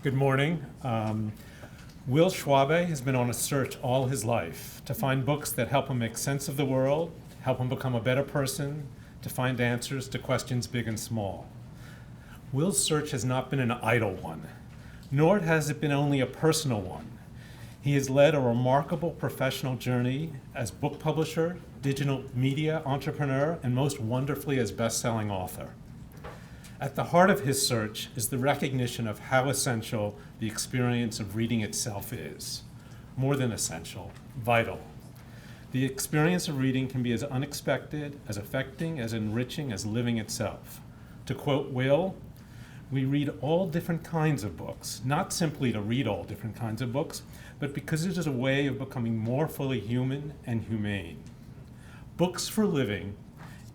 Good morning. Will Schwalbe has been on a search all his life to find books that help him make sense of the world, help him become a better person, to find answers to questions big and small. Will's search has not been an idle one, nor has it been only a personal one. He has led a remarkable professional journey as book publisher, digital media entrepreneur, and most wonderfully as best-selling author. At the heart of his search is the recognition of how essential the experience of reading itself is. More than essential, vital. The experience of reading can be as unexpected, as affecting, as enriching as living itself. To quote Will, we read all different kinds of books, not simply to read all different kinds of books, but because it is a way of becoming more fully human and humane. Books for Living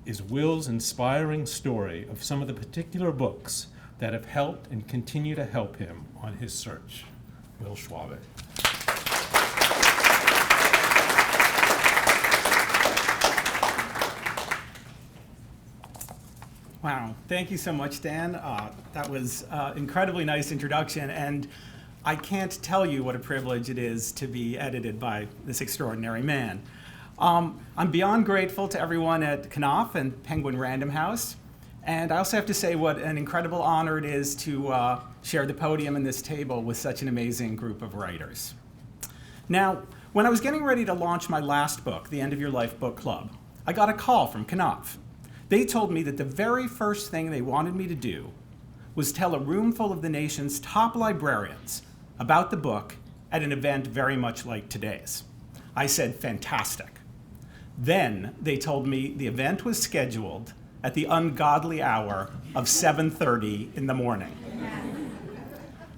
is Will's inspiring story of some of the particular books that have helped and continue to help him on his search. Will Schwalbe. Wow, thank you so much, Dan. That was an incredibly nice introduction, and I can't tell you what a privilege it is to be edited by this extraordinary man. I'm beyond grateful to everyone at Knopf and Penguin Random House, and I also have to say what an incredible honor it is to share the podium and this table with such an amazing group of writers. Now, when I was getting ready to launch my last book, The End of Your Life Book Club, I got a call from Knopf. They told me that the very first thing they wanted me to do was tell a room full of the nation's top librarians about the book at an event very much like today's. I said, fantastic. Then they told me the event was scheduled at the ungodly hour of 7:30 in the morning.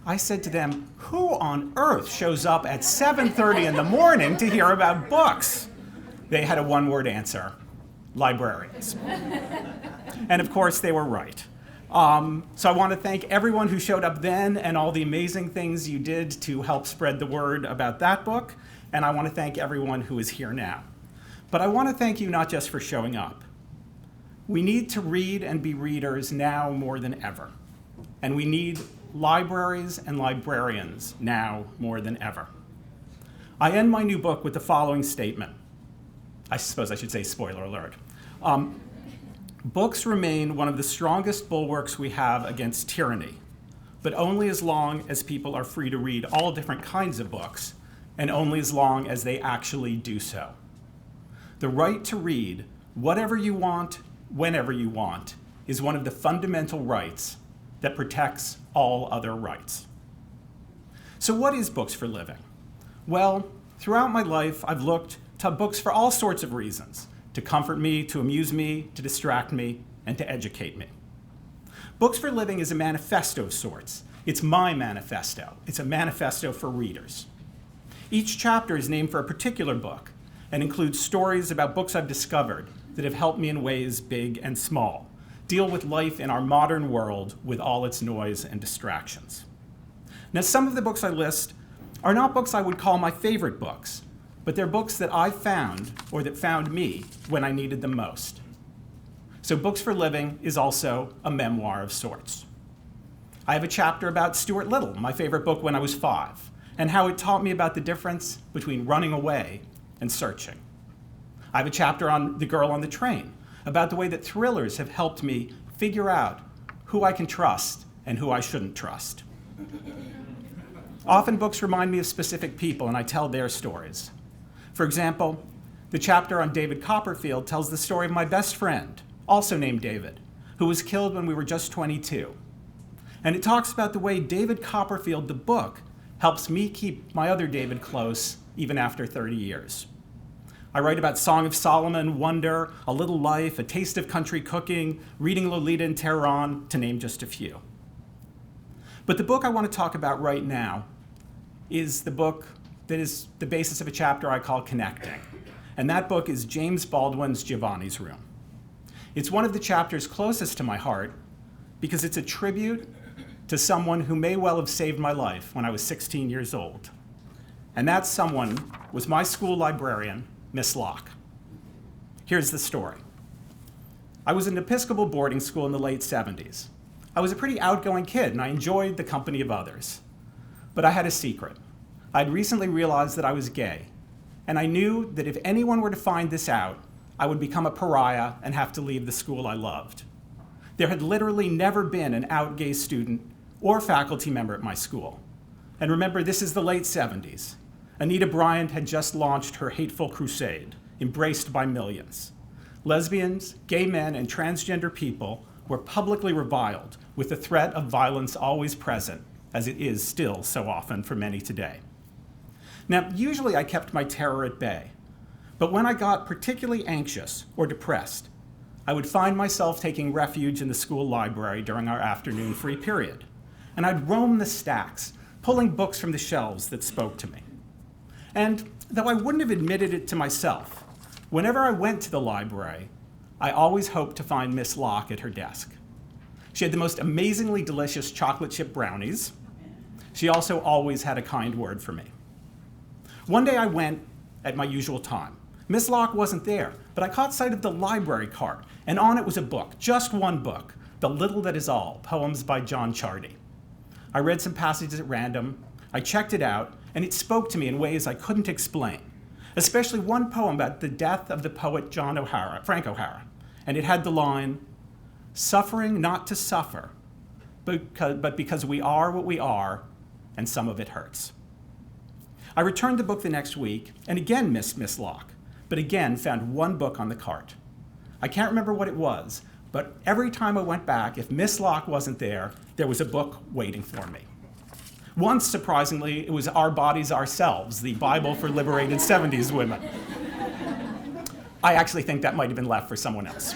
I said to them, who on earth shows up at 7:30 in the morning to hear about books? They had a one-word answer, librarians. And of course, they were right. So I want to thank everyone who showed up then and all the amazing things you did to help spread the word about that book. And I want to thank everyone who is here now. But I want to thank you not just for showing up. We need to read and be readers now more than ever. And we need libraries and librarians now more than ever. I end my new book with the following statement. I suppose I should say spoiler alert. Books remain one of the strongest bulwarks we have against tyranny, but only as long as people are free to read all different kinds of books, and only as long as they actually do so. The right to read whatever you want, whenever you want, is one of the fundamental rights that protects all other rights. So what is Books for Living? Well, throughout my life, I've looked to books for all sorts of reasons, to comfort me, to amuse me, to distract me, and to educate me. Books for Living is a manifesto of sorts. It's my manifesto. It's a manifesto for readers. Each chapter is named for a particular book and includes stories about books I've discovered that have helped me in ways big and small, deal with life in our modern world with all its noise and distractions. Now, some of the books I list are not books I would call my favorite books, but they're books that I found or that found me when I needed them most. So Books for Living is also a memoir of sorts. I have a chapter about Stuart Little, my favorite book when I was 5, and how it taught me about the difference between running away and searching. I have a chapter on The Girl on the Train, about the way that thrillers have helped me figure out who I can trust and who I shouldn't trust. Often books remind me of specific people and I tell their stories. For example, the chapter on David Copperfield tells the story of my best friend, also named David, who was killed when we were just 22. And it talks about the way David Copperfield, the book, helps me keep my other David close even after 30 years. I write about Song of Solomon, Wonder, A Little Life, A Taste of Country Cooking, Reading Lolita in Tehran, to name just a few. But the book I want to talk about right now is the book that is the basis of a chapter I call Connecting. And that book is James Baldwin's Giovanni's Room. It's one of the chapters closest to my heart because it's a tribute to someone who may well have saved my life when I was 16 years old. And that someone was my school librarian, Miss Locke. Here's the story. I was in an Episcopal boarding school in the late 70s. I was a pretty outgoing kid, and I enjoyed the company of others. But I had a secret. I'd recently realized that I was gay, and I knew that if anyone were to find this out, I would become a pariah and have to leave the school I loved. There had literally never been an out gay student or faculty member at my school. And remember, this is the late 70s. Anita Bryant had just launched her hateful crusade, embraced by millions. Lesbians, gay men, and transgender people were publicly reviled with the threat of violence always present, as it is still so often for many today. Now, usually I kept my terror at bay, but when I got particularly anxious or depressed, I would find myself taking refuge in the school library during our afternoon free period, and I'd roam the stacks, pulling books from the shelves that spoke to me. And though I wouldn't have admitted it to myself, whenever I went to the library, I always hoped to find Miss Locke at her desk. She had the most amazingly delicious chocolate chip brownies. She also always had a kind word for me. One day I went at my usual time. Miss Locke wasn't there, but I caught sight of the library cart, and on it was a book, just one book, The Little That Is All, Poems by John Chardy. I read some passages at random, I checked it out, and it spoke to me in ways I couldn't explain, especially one poem about the death of the poet Frank O'Hara, and it had the line, "Suffering not to suffer, but because we are what we are, and some of it hurts." I returned the book the next week, and again missed Miss Locke, but again found one book on the cart. I can't remember what it was, but every time I went back, if Miss Locke wasn't there, there was a book waiting for me. Once, surprisingly, it was Our Bodies, Ourselves, the Bible for liberated 70s women. I actually think that might have been left for someone else.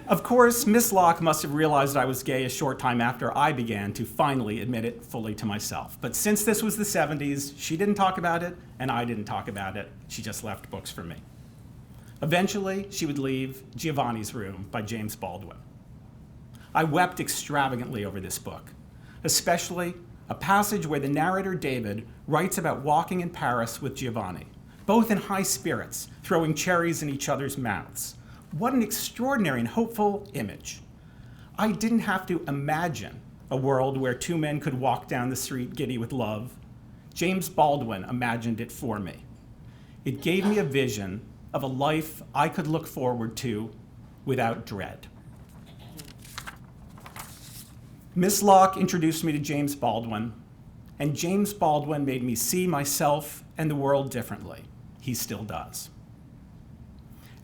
Of course, Miss Locke must have realized I was gay a short time after I began to finally admit it fully to myself. But since this was the 70s, she didn't talk about it, and I didn't talk about it. She just left books for me. Eventually, she would leave Giovanni's Room by James Baldwin. I wept extravagantly over this book, especially a passage where the narrator David writes about walking in Paris with Giovanni, both in high spirits, throwing cherries in each other's mouths. What an extraordinary and hopeful image. I didn't have to imagine a world where two men could walk down the street giddy with love. James Baldwin imagined it for me. It gave me a vision of a life I could look forward to without dread. Miss Locke introduced me to James Baldwin, and James Baldwin made me see myself and the world differently. He still does.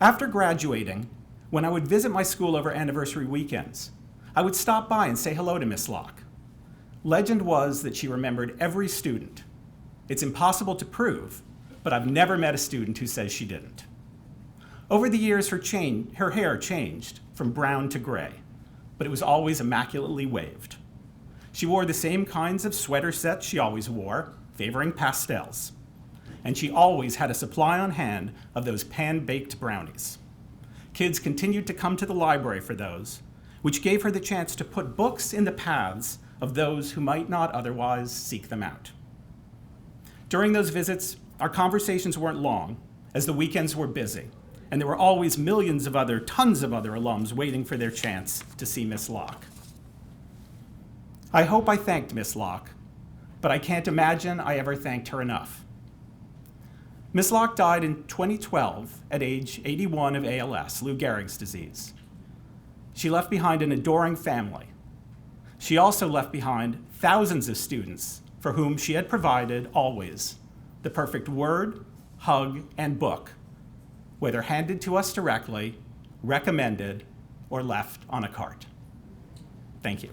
After graduating, when I would visit my school over anniversary weekends, I would stop by and say hello to Miss Locke. Legend was that she remembered every student. It's impossible to prove, but I've never met a student who says she didn't. Over the years, her hair changed from brown to gray, but it was always immaculately waved. She wore the same kinds of sweater sets she always wore, favoring pastels. And she always had a supply on hand of those pan-baked brownies. Kids continued to come to the library for those, which gave her the chance to put books in the paths of those who might not otherwise seek them out. During those visits, our conversations weren't long, as the weekends were busy, and there were always tons of other alums waiting for their chance to see Miss Locke. I hope I thanked Miss Locke, but I can't imagine I ever thanked her enough. Miss Locke died in 2012 at age 81 of ALS, Lou Gehrig's disease. She left behind an adoring family. She also left behind thousands of students for whom she had provided, always, the perfect word, hug, and book, whether handed to us directly, recommended, or left on a cart. Thank you.